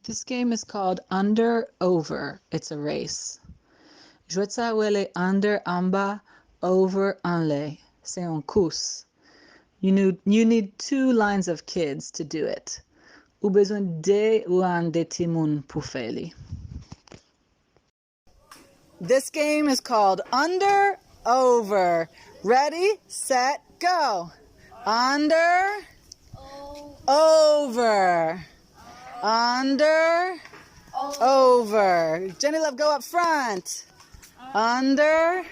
This game is called Under Over. It's a race. Jouetsa wele under amba over enle. C'est un course. You need 2 lines of kids to do it. Ou besoin de ou an de timoun pou feli. This game is called Under Over. Ready, set, go. Under, over. Under, over. Jenny Love, go up front. Under,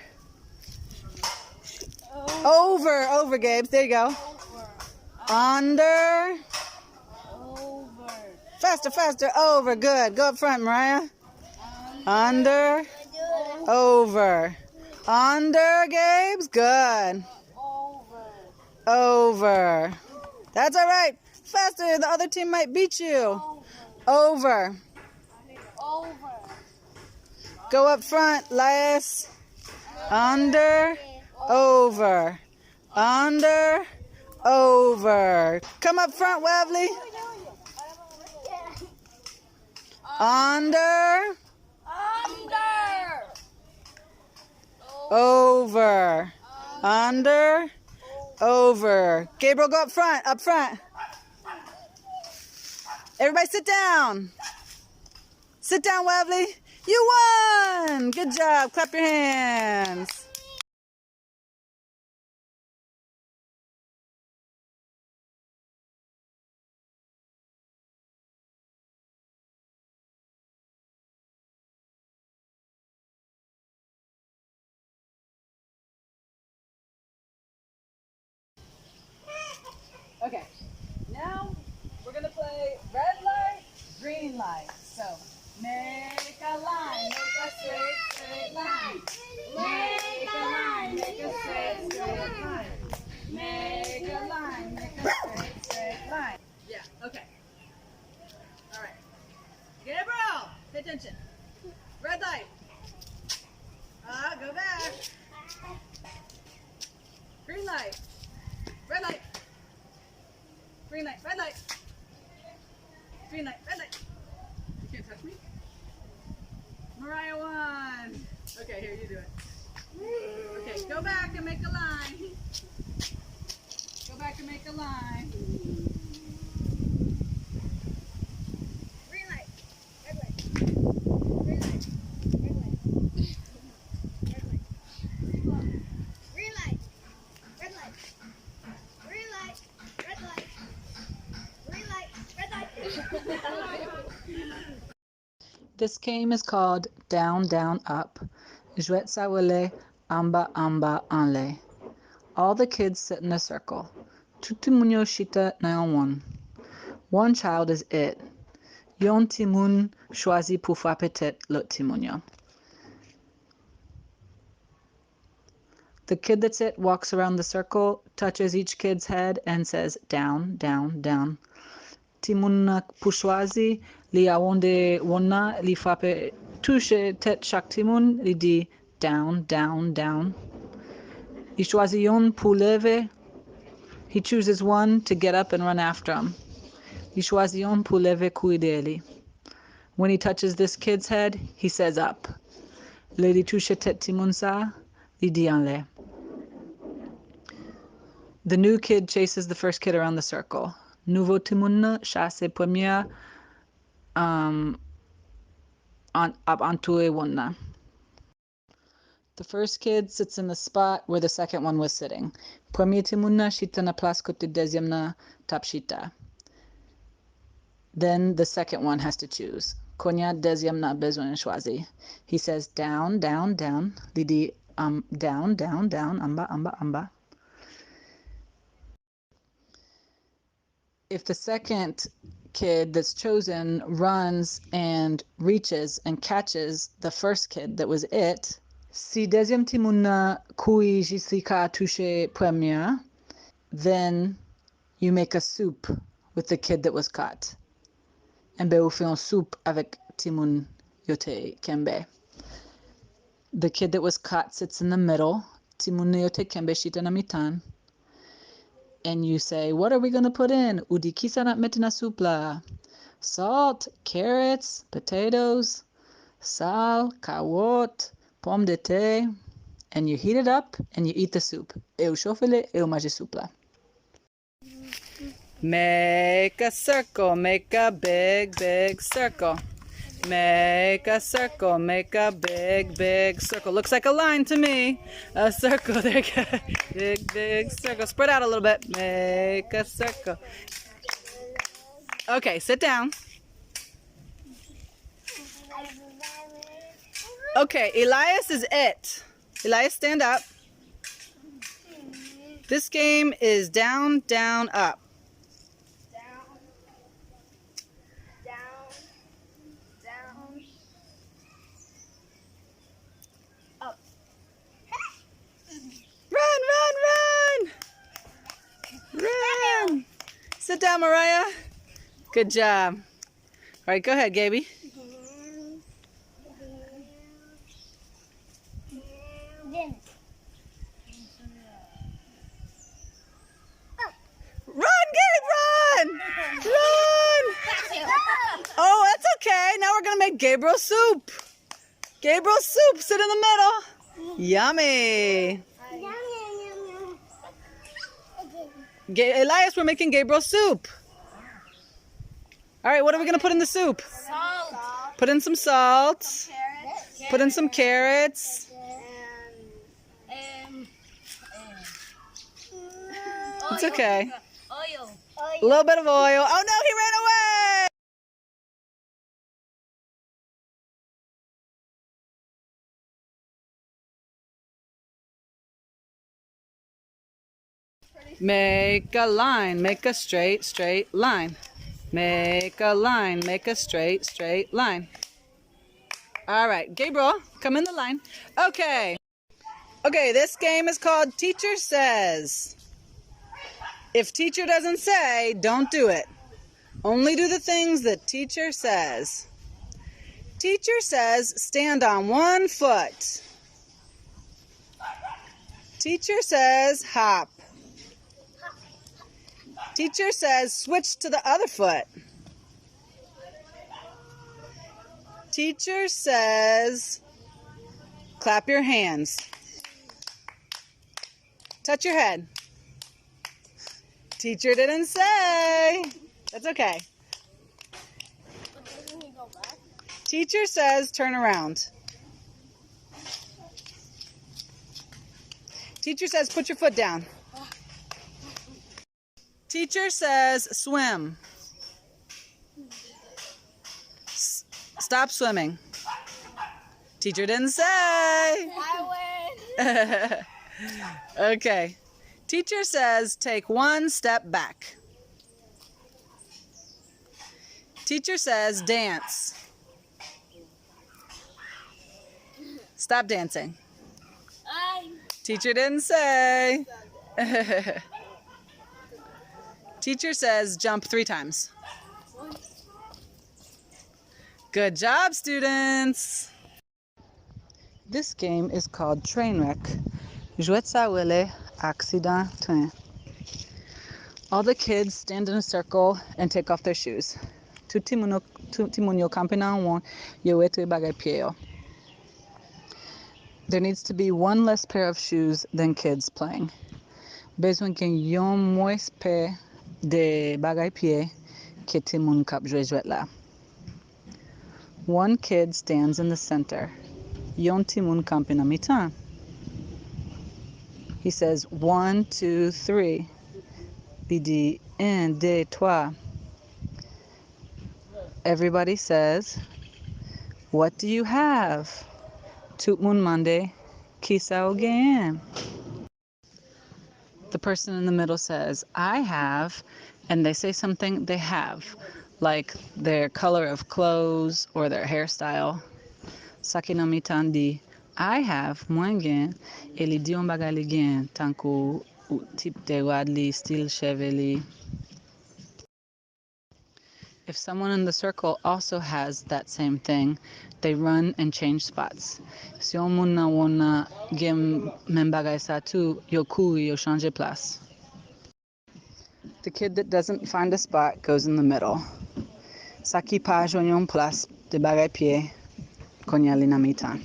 over, Gabe. There you go. Under, faster, over. Good. Go up front, Mariah. Under, over. Under, Gabe's. Good. Over. That's all right. Faster. The other team might beat you. Over. Go up front, Lais. Under, over. Under, over. Come up front, Wavely. Under, over. Under, over. Gabriel, go up front. Everybody sit down. Sit down, Wavely. You won! Good job. Clap your hands. Okay, now we're going to play red light, green light. So, make a line, make a straight line. Make a line, make a straight line. Make a line, make a straight line. Yeah, okay. All right. Gabriel, pay attention. Red light. Go back. Green light. Red light. Green light, red light. Green light, red light. You can't touch me. Mariah won. Okay, here, you do it. Okay, go back and make a line. Go back and make a line. Green light, red light. Green light, red light. Red light. Green light, red light. Green light, red light. This game is called Down, Down, Up. Jouetsa wele amba, amba, enle. All the kids sit in a circle. Tutimunyo shita nayon. One child is it. Yon timun choisi pour frapper l'autre timunyo. The kid that's it walks around the circle, touches each kid's head, and says down, down, down. Timun pour choisi li awonde wonna li frappe touche tête chaque timun li dit down, down, down. Il choisit yon pour lever. He chooses one to get up and run after him. Il choisit yon pour lever couideli. When he touches this kid's head, he says up. Le li touche tête timun sa li dit enle. The new kid chases the first kid around the circle. Nouveau timun chasse premier antue wonna. The first kid sits in the spot where the second one was sitting. Premier timunna shita na place kote deuxième na tapshita. Then the second one has to choose. Konya deuxième na besoin choisi. He says down, down, down. Lidi down, down, down. Amba, amba, amba. If the second kid that's chosen runs and reaches and catches the first kid that was it, si deuxième timunna kui jisika touche premier, then you make a soup with the kid that was caught. And be ou fait un soup avec timun yote kembe. The kid that was caught sits in the middle. Timun yote kembe shita na mitan. And you say, what are we going to put in? Udi kisa na metina soup la. Salt, carrots, potatoes, sal, kawot, pomme de terre, and you heat it up and you eat the soup. Eu chauffele, eu mange soup lá. Make a circle, make a big, big circle. Make a circle, make a big, big circle. Looks like a line to me. A circle, there you go. Big, big circle. Spread out a little bit. Make a circle. Okay, sit down. Okay, Elias is it. Elias, stand up. This game is down, down, up. Run, run, run! Run! Sit down, Mariah. Good job. All right, go ahead, Gaby. Run, Gabe, run! Run! Oh, that's okay. Now we're gonna make Gabriel soup. Gabriel soup, sit in the middle. Yummy. Elias, we're making Gabriel soup. All right, what are we gonna put in the soup? Salt. Put in some salt. Put in some carrots. It's okay. Oil. A little bit of oil. Oh no, he ran away! Make a line, make a straight, straight line. Make a line, make a straight, straight line. All right, Gabriel, come in the line. Okay. Okay, this game is called Teacher Says. If teacher doesn't say, don't do it. Only do the things that teacher says. Teacher says, stand on one foot. Teacher says, hop. Teacher says, switch to the other foot. Teacher says, clap your hands. Touch your head. Teacher didn't say. That's okay. Teacher says, turn around. Teacher says, put your foot down. Teacher says, swim. Stop swimming. Teacher didn't say. I win. Okay. Teacher says, take one step back. Teacher says, dance. Stop dancing. Teacher didn't say. Teacher says, jump 3 times. Good job, students. This game is called Trainwreck. Jouet sa wele accident train. All the kids stand in a circle and take off their shoes. Tutti moun yo kampe nan wan yo wetu bagay piye yo. There needs to be one less pair of shoes than kids playing. Bezwen gen yon mwes pair de bagay piye ke ti moun kap jouet la. One kid stands in the center. Yon ti moun kampe nan mitan. He says 1, 2, 3. Li di 1, 2, 3. Everybody says, what do you have? Tout moun mande, ki sa ou gen? The person in the middle says, I have, and they say something they have, like their color of clothes or their hairstyle. Sakinamitan di, I have, mwen gen, e li di yon bagay li gen, tankou tip de wad li, stil cheve li. If someone in the circle also has that same thing, they run and change spots. Si yon moun nan wana gen men bagay sa tou, yo kouri, yo chanje plas. The kid that doesn't find a spot goes in the middle. Sa ki pa jwen yon plas de bagay piye kon yali nan mitan.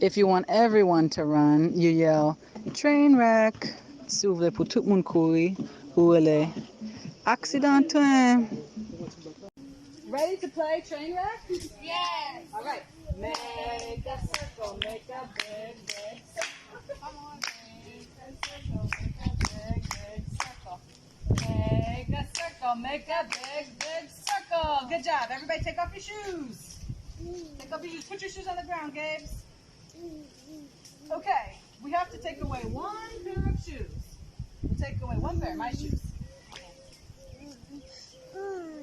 If you want everyone to run, you yell, train wreck. Si ou vle pou tout moun kouri, ou ele, accident time. Ready to play train wreck? Yes. All right. Make a circle, make a big, big circle. Come on. Make a circle, make a big, big circle. Make a circle, make a big, big circle. Good job. Everybody take off your shoes. Take off your shoes. Put your shoes on the ground, Gabes. Okay. We have to take away one pair of shoes. We'll take away one pair, my shoes.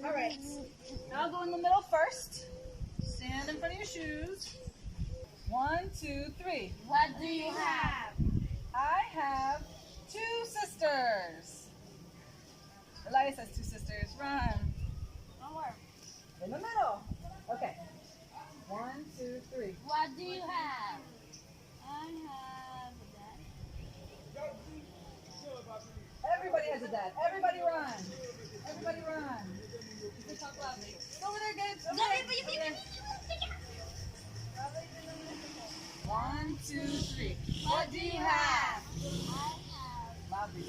All right. Now I'll go in the middle first. Stand in front of your shoes. 1, 2, 3. What do you have? I have 2 sisters. Elias has 2 sisters. Run. Don't worry. In the middle. Okay. 1, 2, 3. What do you have? I have that. Everybody has a dad. Everybody run. Everybody run. You can talk loudly. Over there, Gabe. Over there. 1, 2, 3. What do you have? Loudly.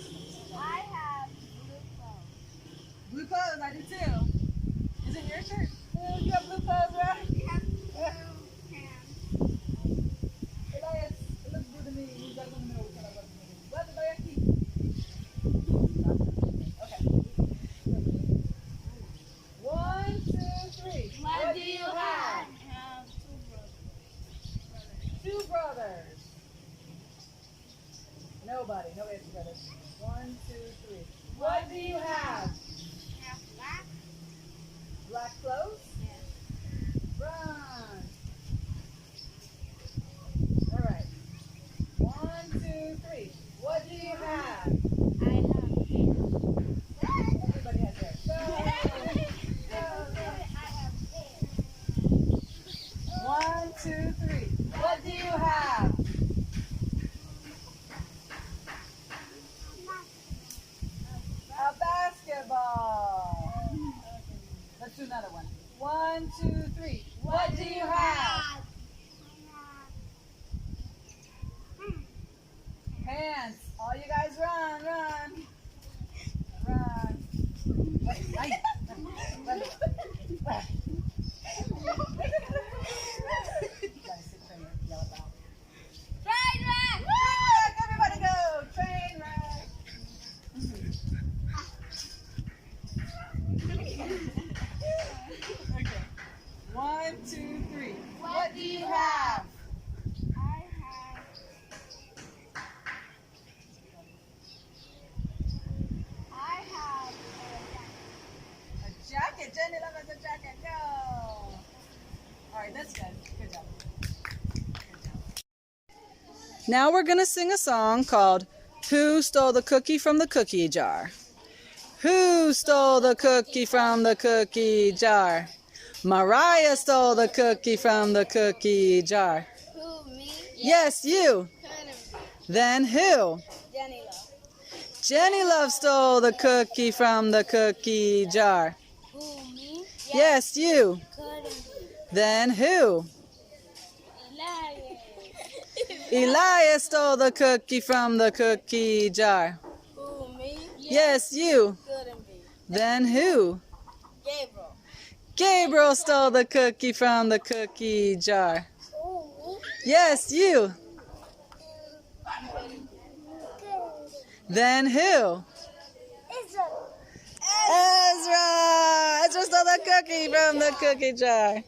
I have blue clothes. Blue clothes, I do too. Is it your shirt? Oh, you have blue clothes, right? Elias, it looks blue to me. You guys in the middle. What did I keep? Okay. 1, 2, 3. What do you have? I have 2 brothers. Nobody has brothers. 1, 2, 3. What do you have? I have black. Black clothes? Yes. Run. All right. 1, 2, 3. What do you have? I have hair. Everybody has hair. Go. I have hair. 1, 2, 3. What do you have? A basketball. Let's do another one. 1, 2, 3. What do you have? Pants. All you guys run, run. Run. Wait, ay. Wait. You guys sit there and yell it out. Train wreck! Train wreck! Everybody go! Train wreck! Okay. 1, 2, 3. What do you have? I have A jacket. Jenny loves a jacket. Go. All right, that's good. Good job. Good job. Now we're going to sing a song called Who Stole the Cookie from the Cookie Jar? Who stole the cookie from the cookie jar? Mariah stole the cookie from the cookie jar. Who, me? Yes, you. Couldn't Then who? be. Jenny Love. Jenny Love stole the cookie from the cookie jar. Who, me? Yes, you. Couldn't be. Then who? Elias. Elias stole the cookie from the cookie jar. Who, me? Yes, you. Couldn't be. Then who? Gabriel. Gabriel stole the cookie from the cookie jar. Who, me? Yes, you. Then who? Ezra! Ezra stole the cookie from the cookie jar.